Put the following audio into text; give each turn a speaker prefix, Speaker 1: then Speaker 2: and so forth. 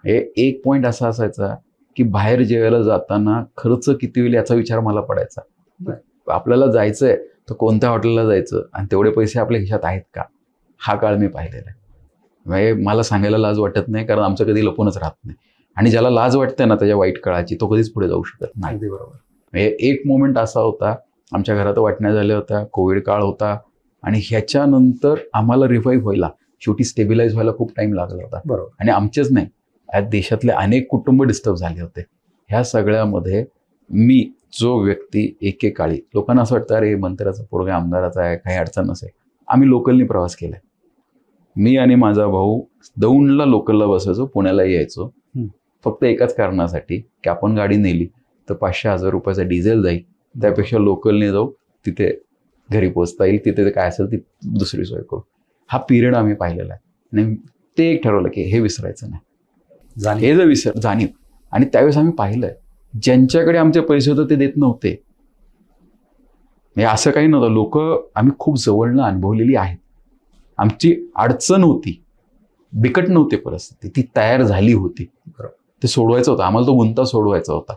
Speaker 1: हे एक पॉईंट असा असायचा की बाहेर जेवायला जाताना खर्च किती होईल याचा विचार मला पडायचा. आपल्याला जायचंय तर कोणत्या हॉटेलला जायचं आणि तेवढे पैसे आपल्या खिशात आहेत का, हा काळ मी पाहिलेला आहे. म्हणजे मला सांगायला लाज वाटत नाही, कारण आमचं कधी लपूनच राहत नाही. आणि ज्याला लाज वाटते ना त्याच्या वाईट काळाची, तो कधीच पुढे जाऊ शकत नाही.
Speaker 2: अगदी बरोबर.
Speaker 1: म्हणजे एक मोमेंट असा होता, आमच्या घरात वाटण्या झाल्या होत्या, कोविड काळ होता आणि ह्याच्यानंतर आम्हाला रिवाईव्ह व्हायला, शेवटी स्टेबिलाईज व्हायला खूप टाइम लागला होता.
Speaker 2: बरोबर.
Speaker 1: आणि आमचेच नाही, या देशातले अनेक कुटुंब डिस्टर्ब झाले होते. ह्या सगळ्यामध्ये मी जो व्यक्ती एकेकाळी, लोकांना असं वाटतं अरे मंत्र्याचा पोरगा आमदाराचा आहे, काही अडचण नसेल. आम्ही लोकलनी प्रवास केलाय. मी आणि माझा भाऊ दौंडला लोकलला बसायचो, पुण्याला यायचो, फक्त एकाच कारणासाठी की आपण गाडी नेली तर 500-1000 रुपयाचा डिझेल जाईल, त्यापेक्षा लोकलने जाऊ, तिथे घरी पोहोचता येईल, तिथे काय असेल ती दुसरी सोय करू. हा पिरियड आम्ही पाहिलेला आहे आणि ते एक ठरवलं की हे विसरायचं नाही. हे जर जाणीव. आणि त्यावेळेस आम्ही पाहिलंय, ज्यांच्याकडे आमचे पैसे होते ते देत नव्हते. म्हणजे असं काही नव्हतं, लोक आम्ही खूप जवळनं अनुभवलेली आहेत. आमची अडचण होती, बिकट नव्हती परिस्थिती, ती तयार झाली होती. ते सोडवायचं होतं आम्हाला, तो गुंता सोडवायचा होता.